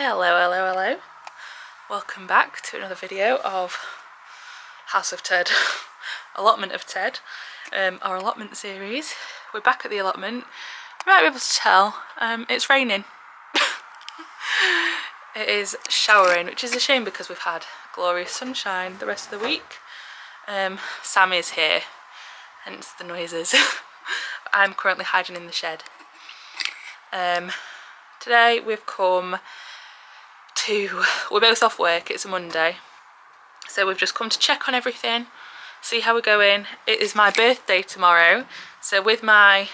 Hello. Welcome back to another video of House of Ted, Allotment of Ted, our allotment series. We're back at the allotment. You might be able to tell, it's raining. It is showering, which is a shame because we've had glorious sunshine the rest of the week. Sam is here, hence the noises. I'm currently hiding in the shed. Today we've come to, we're both off work, it's a Monday, so we've just come to check on everything, see how we're going. It is my birthday tomorrow, so with my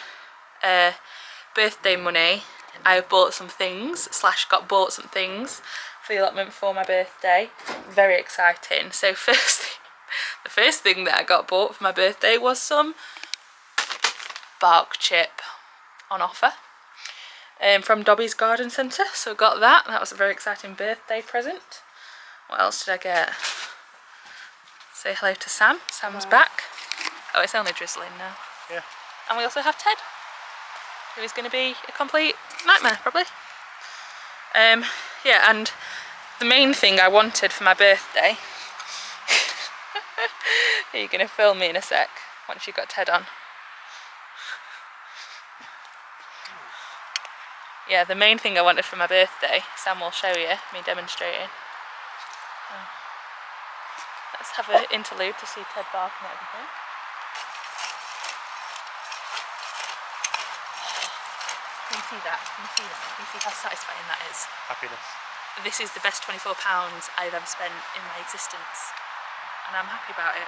birthday money I have bought some things, got bought some things for the allotment for my birthday. Very exciting. So the first thing that I got bought for my birthday was some bark chip on offer. From Dobby's Garden Centre, so got that. That was a very exciting birthday present. What else did I get? Say hello to Sam. Sam's back. Oh, it's only drizzling now. Yeah. And we also have Ted, who is going to be a complete nightmare, probably. Yeah, and the main thing I wanted for my birthday. Are you going to film me in a sec once you've got Ted on? Yeah, the main thing I wanted for my birthday, Sam will show you, me demonstrating. Oh. Let's have an interlude to see Ted barking at everything. Can you see that? Can you see that? Can you see how satisfying that is? Happiness. This is the best £24 I've ever spent in my existence. And I'm happy about it.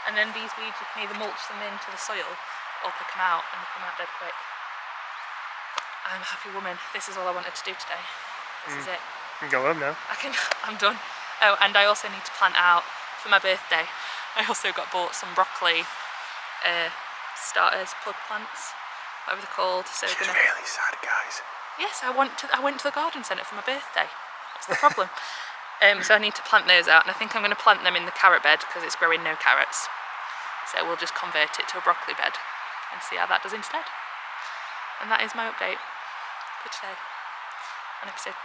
And then these weeds, you can either mulch them into the soil or pick them out, and they come out dead quick. I'm a happy woman. This is all I wanted to do today. This is it. You can go home now. I'm done. Oh, and I also need to plant out for my birthday. I also got bought some broccoli starters, plug plants, whatever they're called. So she's really sad, guys. Yes, I went to the garden centre for my birthday. That's the problem. So I need to plant those out, and I think I'm going to plant them in the carrot bed because it's growing no carrots. So we'll just convert it to a broccoli bed and see how that does instead. And that is my update for today. An episode,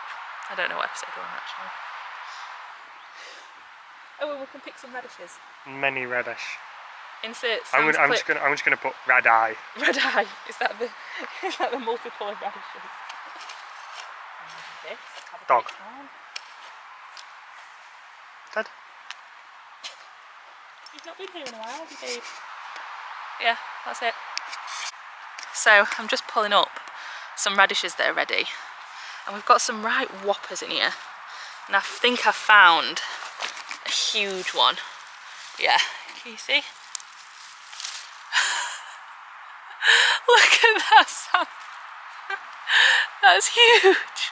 I don't know what episode we're on actually. Oh, well, we can pick some radishes. Many radish. Insert I'm Sam's just gonna put red eye. Red eye. Is that the multicoloured radishes? And this. Dog. Ted. You've not been here in a while, have you, babe? Yeah, that's it. So I'm just pulling up some radishes that are ready, and we've got some right whoppers in here, and I think I've found a huge one. Yeah, can you see? Look at that, Sam. That's huge.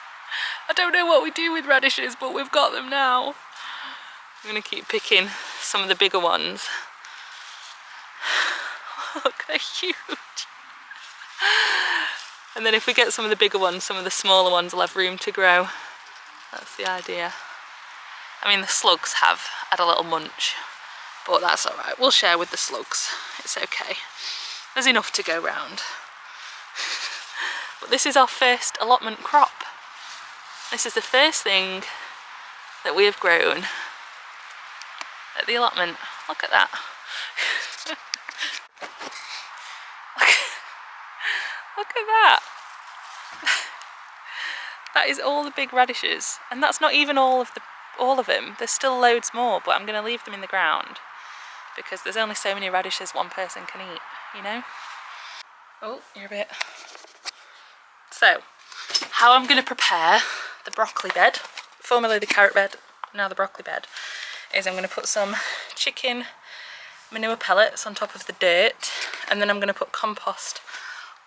I don't know what we do with radishes, but we've got them now. I'm going to keep picking some of the bigger ones. Look, they're huge. And then if we get some of the bigger ones, some of the smaller ones will have room to grow. That's the idea. I mean, the slugs have had a little munch, but that's alright. We'll share with the slugs. It's okay. There's enough to go round. But this is our first allotment crop. This is the first thing that we have grown at the allotment. Look at that. Look at that. That is all the big radishes, and that's not even all of them. There's still loads more, but I'm going to leave them in the ground because there's only so many radishes one person can eat, you know? Oh, you're a bit. So, how I'm going to prepare the broccoli bed, formerly the carrot bed, now the broccoli bed, is I'm going to put some chicken manure pellets on top of the dirt, and then I'm going to put compost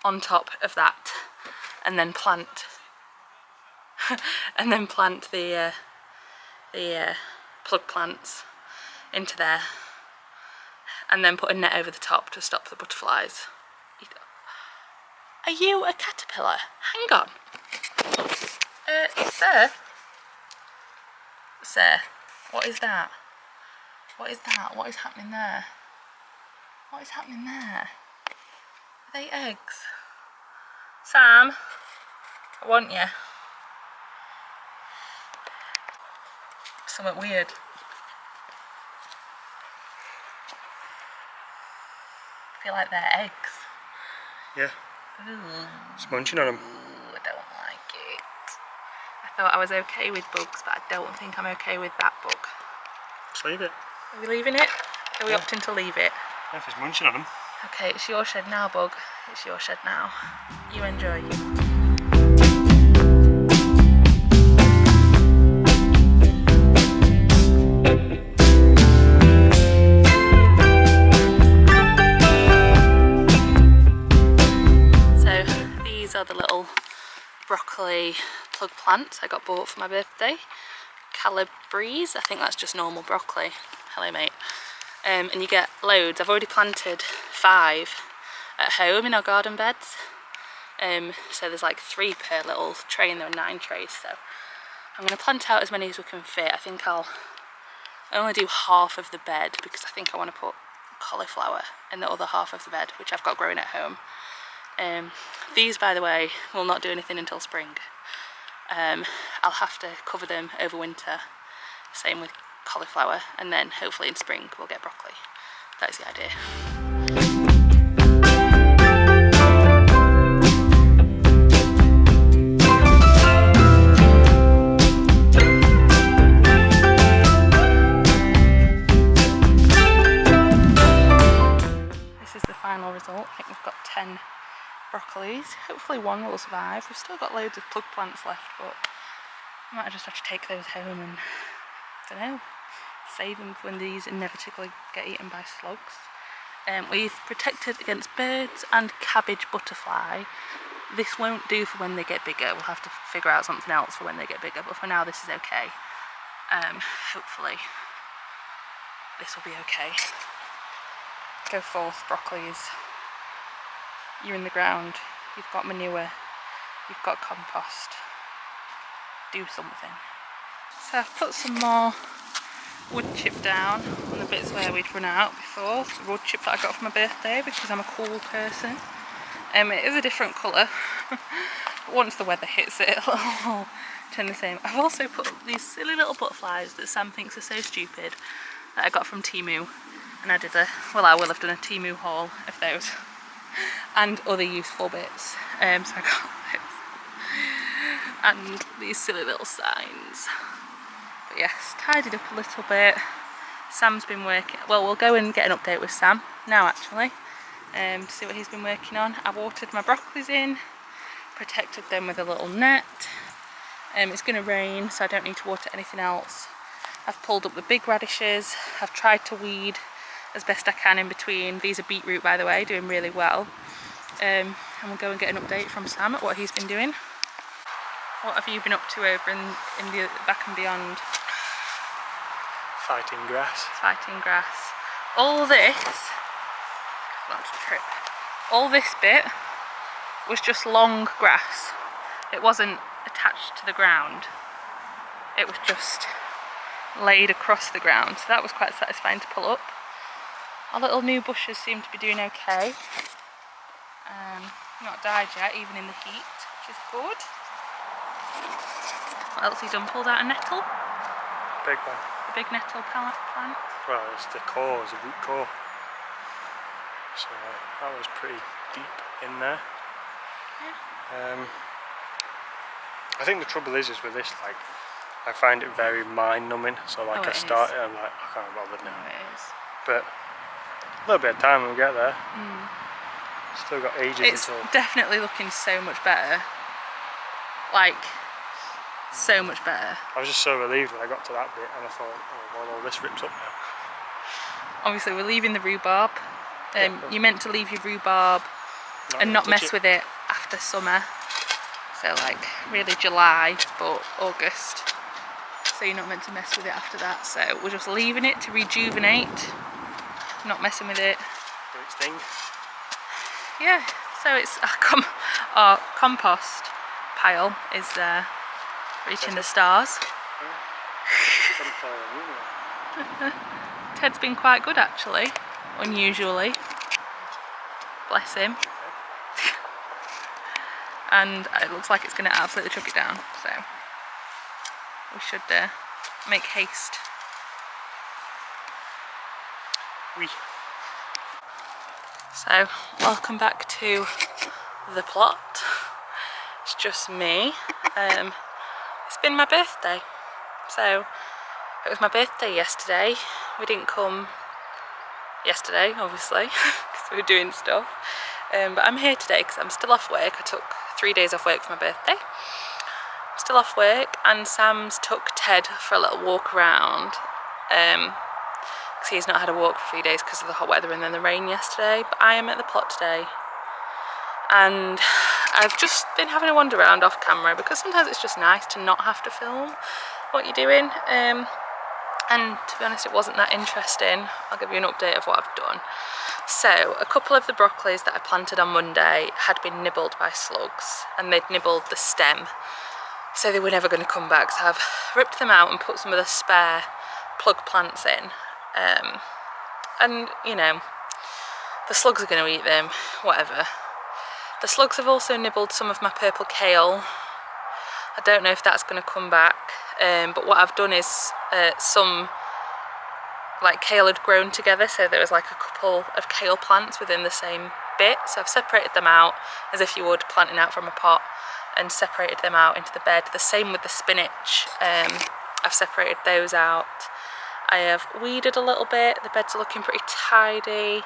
on top of that, and then plant the plug plants into there, and then put a net over the top to stop the butterflies. Are you a caterpillar? Hang on. Sir? Sir, what is that? What is that? What is happening there? What is happening there? Are they eggs? Sam, I want you. something weird. I feel like they're eggs. Yeah. Ooh. Just munching on them. Ooh, I don't like it. I thought I was okay with bugs, but I don't think I'm okay with that bug. Just leave it. Are we leaving it? Are we opting to leave it? Yeah, if it's munching on them. Okay, it's your shed now, bug. It's your shed now. You enjoy. Are the little broccoli plug plants I got bought for my birthday. Calabrese, I think that's just normal broccoli. Hello mate. And you get loads. I've already planted 5 at home in our garden beds. So there's like 3 per little tray and there are 9 trays. So I'm going to plant out as many as we can fit. I think I only do half of the bed because I think I want to put cauliflower in the other half of the bed, which I've got growing at home. These, by the way, will not do anything until spring. I'll have to cover them over winter, same with cauliflower, and then hopefully in spring we'll get broccoli. That is the idea. This is the final result. I think we've got 10 broccolis. Hopefully one will survive. We've still got loads of plug plants left, but I might just have to take those home and, I don't know, save them for when these inevitably get eaten by slugs. We've protected against birds and cabbage butterfly. This won't do for when they get bigger. We'll have to figure out something else for when they get bigger, but for now this is okay. Hopefully this will be okay. Go forth, broccolis. You're in the ground, you've got manure, you've got compost. Do something. So I've put some more wood chip down on the bits where we'd run out before. The wood chip that I got for my birthday because I'm a cool person. It is a different colour, but once the weather hits it, it'll turn the same. I've also put these silly little butterflies that Sam thinks are so stupid that I got from Temu, and I will have done a Temu haul of those. And other useful bits. So I got this. And these silly little signs. But yes, tidied up a little bit. Sam's been working, well, we'll go and get an update with Sam now actually, to see what he's been working on. I watered my broccolis in, protected them with a little net. It's going to rain, so I don't need to water anything else. I've pulled up the big radishes. I've tried to weed as best I can in between. These are beetroot, by the way, doing really well. And we'll go and get an update from Sam at what he's been doing. What have you been up to over in the back and beyond? Fighting grass. Fighting grass. All this, not to trip. All this bit was just long grass. It wasn't attached to the ground. It was just laid across the ground. So that was quite satisfying to pull up. Our little new bushes seem to be doing okay. Not died yet, even in the heat, which is good. What else have you done? Pulled out a nettle? Big one. A big nettle plant? Well, it's the core, it's a root core. So that was pretty deep in there. Yeah. I think the trouble is with this, like, I find it very mind numbing. So like I start it, I'm like, I can't bother now. Oh, it is. But a little bit of time when we get there. Still got ages it's until... definitely looking so much better. Like, so much better. I was just so relieved when I got to that bit and I thought, oh well, all this rips up now. Obviously we're leaving the rhubarb. You meant to leave your rhubarb and not mess with it after summer. So like really July, but August. So you're not meant to mess with it after that. So we're just leaving it to rejuvenate. Not messing with it. For its thing. Yeah, so it's our compost pile is reaching the stars. Ted's been quite good actually, unusually. Bless him. And it looks like it's going to absolutely chuck it down, so we should make haste. We. So, welcome back to the plot. It's just me. It's been my birthday. So, it was my birthday yesterday. We didn't come yesterday, obviously, because we were doing stuff. But I'm here today because I'm still off work. I took 3 days off work for my birthday. I'm still off work, and Sam's took Ted for a little walk around. Because he's not had a walk for a few days because of the hot weather and then the rain yesterday. But I am at the plot today. And I've just been having a wander around off camera because sometimes it's just nice to not have to film what you're doing. And to be honest, it wasn't that interesting. I'll give you an update of what I've done. So, a couple of the broccolis that I planted on Monday had been nibbled by slugs, and they'd nibbled the stem, so they were never going to come back. So I've ripped them out and put some of the spare plug plants in. And, you know, the slugs are going to eat them, whatever. The slugs have also nibbled some of my purple kale. I don't know if that's going to come back, but what I've done is some like kale had grown together, so there was like a couple of kale plants within the same bit, so I've separated them out as if you would planting out from a pot, and separated them out into the bed. The same with the spinach. I've separated those out. I have weeded a little bit. The beds are looking pretty tidy.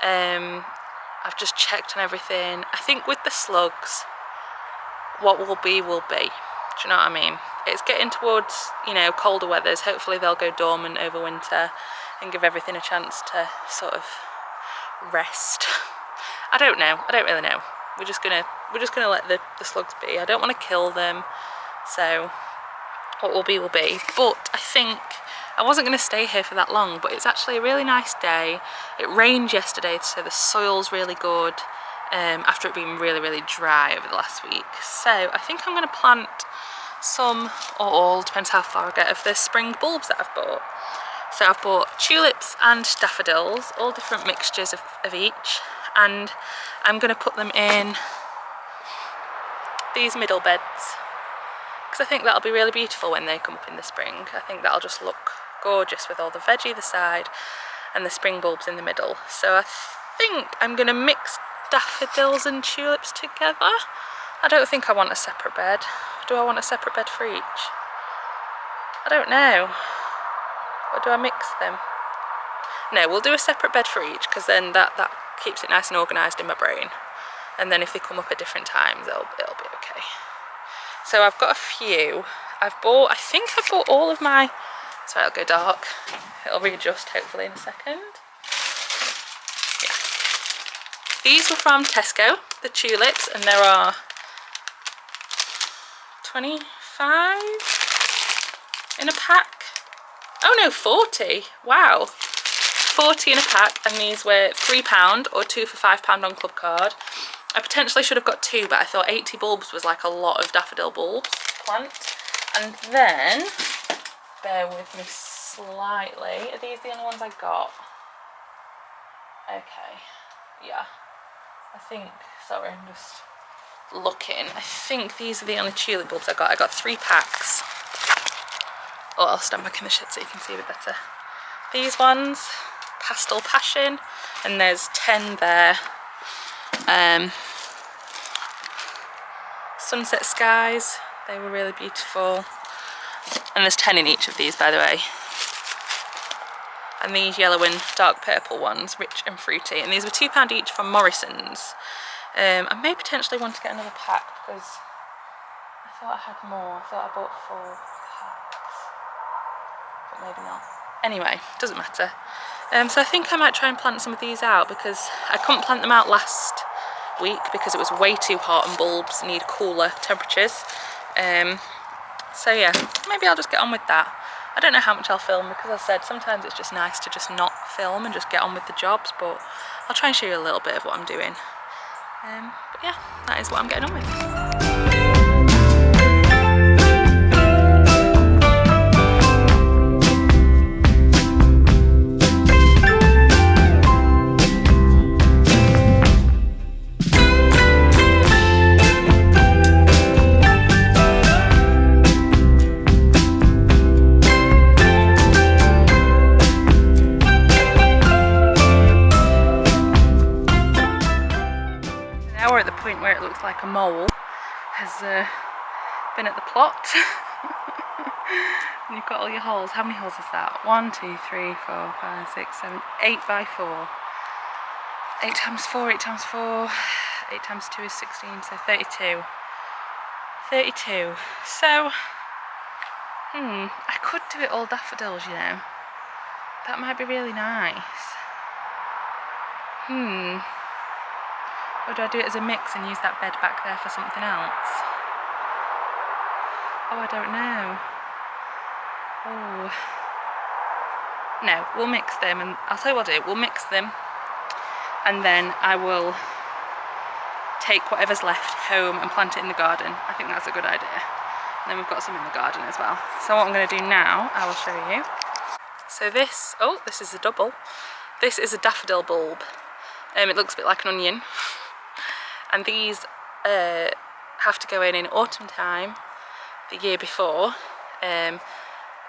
I've just checked on everything. I think with the slugs, what will be will be. Do you know what I mean? It's getting towards, you know, colder weathers. Hopefully they'll go dormant over winter and give everything a chance to sort of rest. I don't know. I don't really know. We're just gonna let the slugs be. I don't want to kill them. So what will be will be. But I think I wasn't going to stay here for that long, but it's actually a really nice day. It rained yesterday, so the soil's really good after it being really, really dry over the last week. So I think I'm going to plant some, or all, depends how far I get, of the spring bulbs that I've bought. So I've bought tulips and daffodils, all different mixtures of each, and I'm going to put them in these middle beds, because I think that'll be really beautiful when they come up in the spring. I think that'll just look gorgeous with all the veggie either side and the spring bulbs in the middle. So I think I'm going to mix daffodils and tulips together. I don't think I want a separate bed. Do I want a separate bed for each? I don't know. Or do I mix them? No, we'll do a separate bed for each, because then that keeps it nice and organised in my brain. And then if they come up at different times, it'll be okay. So I've got a few. I think I've bought all of my... Sorry, it'll go dark. It'll readjust hopefully in a second. Yeah. These were from Tesco, the tulips, and there are 25 in a pack. Oh no, 40. Wow. 40 in a pack, and these were £3 or 2 for £5 on Club Card. I potentially should have got 2, but I thought 80 bulbs was like a lot of daffodil bulbs to plant. And then, bear with me slightly, are these the only ones I got? Okay, yeah. I think, sorry, I'm just looking. I think these are the only tulip bulbs I got. I got 3 packs. Oh, I'll stand back in the shed so you can see a bit better. These ones, Pastel Passion, and there's 10 there. Sunset Skies, they were really beautiful. And there's 10 in each of these, by the way. And these yellow and dark purple ones, rich and fruity. And these were £2 each from Morrison's. I may potentially want to get another pack because I thought I had more. I thought I bought 4 packs. But maybe not. Anyway, doesn't matter. So I think I might try and plant some of these out because I couldn't plant them out last week because it was way too hot and bulbs need cooler temperatures. So yeah, maybe I'll just get on with that. I don't know how much I'll film because as I said, sometimes it's just nice to just not film and just get on with the jobs, but I'll try and show you a little bit of what I'm doing. But yeah, that is what I'm getting on with. Now we're at the point where it looks like a mole has been at the plot. And you've got all your holes. How many holes is that? 1, 2, 3, 4, 5, 6, 7, 8 by 4. 8 times 4, 8 times 4, 8 times 2 is 16, so 32. 32. So, I could do it all daffodils, you know. That might be really nice. Or do I do it as a mix and use that bed back there for something else? Oh, I don't know. Oh. No, we'll mix them, and I'll tell you what I'll do. We'll mix them, and then I will take whatever's left home and plant it in the garden. I think that's a good idea. And then we've got some in the garden as well. So what I'm going to do now, I will show you. So this is a double. This is a daffodil bulb. It looks a bit like an onion. And these have to go in autumn time, the year before. They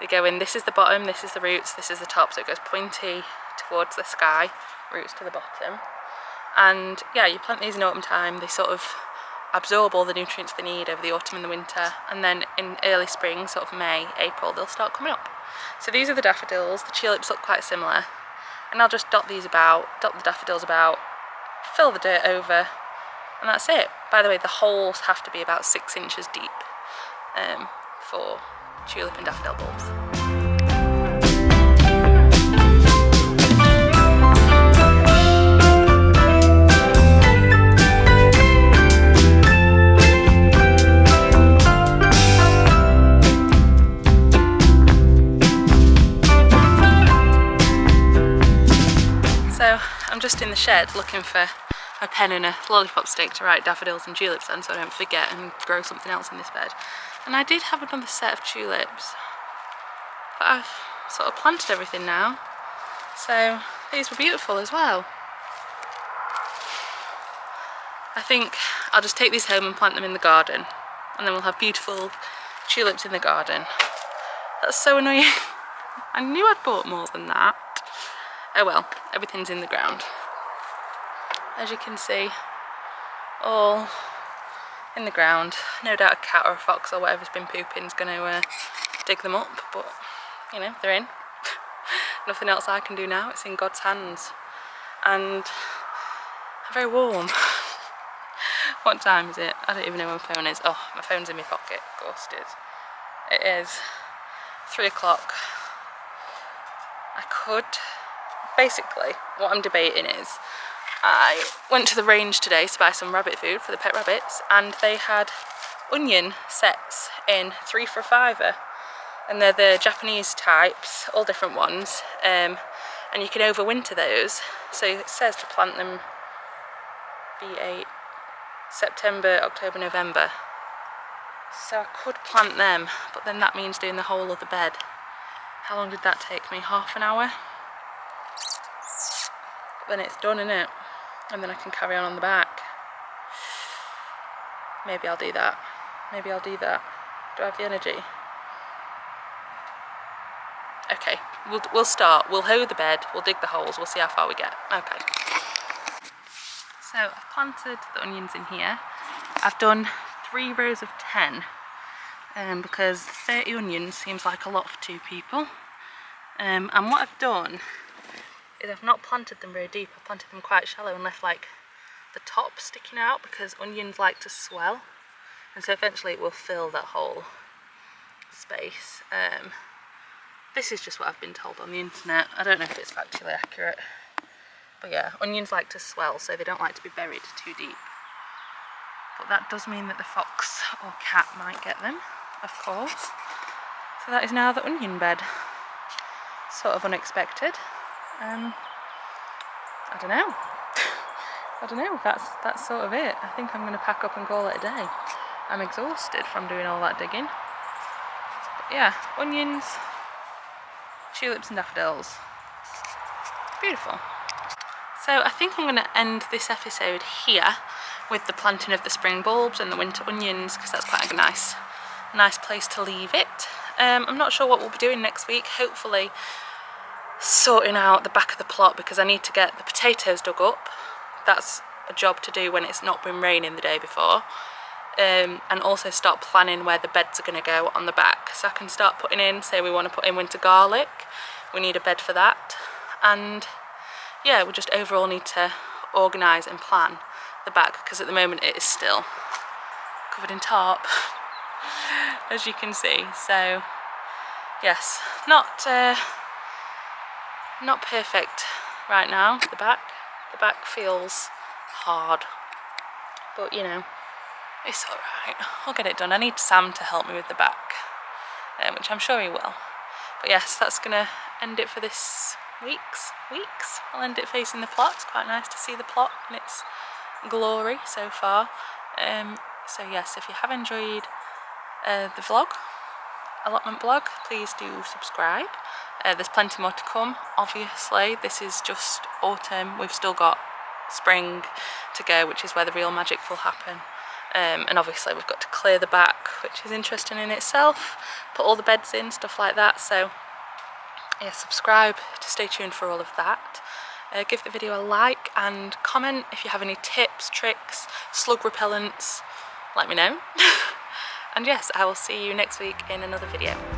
go in, this is the bottom, this is the roots, this is the top, so it goes pointy towards the sky, roots to the bottom. And yeah, you plant these in autumn time, they sort of absorb all the nutrients they need over the autumn and the winter, and then in early spring, sort of May, April, they'll start coming up. So these are the daffodils. The tulips look quite similar, and I'll just dot the daffodils about, fill the dirt over, and that's it. By the way, the holes have to be about 6 inches deep for tulip and daffodil bulbs. So I'm just in the shed looking for a pen and a lollipop stick to write daffodils and tulips on so I don't forget and grow something else in this bed. And I did have another set of tulips, but I've sort of planted everything now. So these were beautiful as well. I think I'll just take these home and plant them in the garden, and then we'll have beautiful tulips in the garden. That's so annoying. I knew I'd bought more than that. Oh well, everything's in the ground. As you can see, all in the ground. No doubt a cat or a fox or whatever's been pooping is going to dig them up, but you know, they're in. Nothing else I can do now, it's in God's hands. And very warm. What time is it? I don't even know where my phone is. Oh, my phone's in my pocket, of course it is. It is 3 o'clock. I could, basically, what I'm debating is, I went to the range today to buy some rabbit food for the pet rabbits, and they had onion sets in 3 for $5, and they're the Japanese types, all different ones, and you can overwinter those. So it says to plant them V8 September, October, November. So I could plant them, but then that means doing the whole of the bed. How long did that take me? Half an hour? But then it's done, innit? And then I can carry on the back. Maybe I'll do that. Maybe I'll do that. Do I have the energy? Okay, we'll start. We'll hoe the bed, we'll dig the holes, we'll see how far we get. Okay. So I've planted the onions in here. I've done 3 rows of 10 because 30 onions seems like a lot for 2 people. And what I've done is I've not planted them very deep. I've planted them quite shallow and left like the top sticking out because onions like to swell, and so eventually it will fill that whole space. This is just what I've been told on the internet. I don't know if it's factually accurate, but yeah, onions like to swell, so they don't like to be buried too deep. But that does mean that the fox or cat might get them, of course. So that is now the onion bed. Sort of unexpected. I don't know. I don't know. That's sort of it. I think I'm going to pack up and call it a day. I'm exhausted from doing all that digging. But yeah, onions, tulips and daffodils. Beautiful. So I think I'm going to end this episode here with the planting of the spring bulbs and the winter onions, because that's quite a nice place to leave it. I'm not sure what we'll be doing next week. Hopefully sorting out the back of the plot, because I need to get the potatoes dug up. That's a job to do when it's not been raining the day before. And also start planning where the beds are going to go on the back. So I can start putting in, say we want to put in winter garlic, we need a bed for that. And yeah, we just overall need to organise and plan the back, because at the moment it is still covered in tarp, as you can see. So yes, not perfect right now. The back feels hard, but you know, it's alright, I'll get it done. I need Sam to help me with the back, which I'm sure he will. But yes, that's gonna end it for this weeks. I'll end it facing the plot. It's quite nice to see the plot in its glory so far. So yes, if you have enjoyed the vlog, allotment vlog, please do subscribe. There's plenty more to come. Obviously, this is just autumn. We've still got spring to go, which is where the real magic will happen. And obviously we've got to clear the back, which is interesting in itself, put all the beds in, stuff like that. So yeah, subscribe to stay tuned for all of that. Give the video a like and comment if you have any tips, tricks, slug repellents, let me know. And yes, I will see you next week in another video.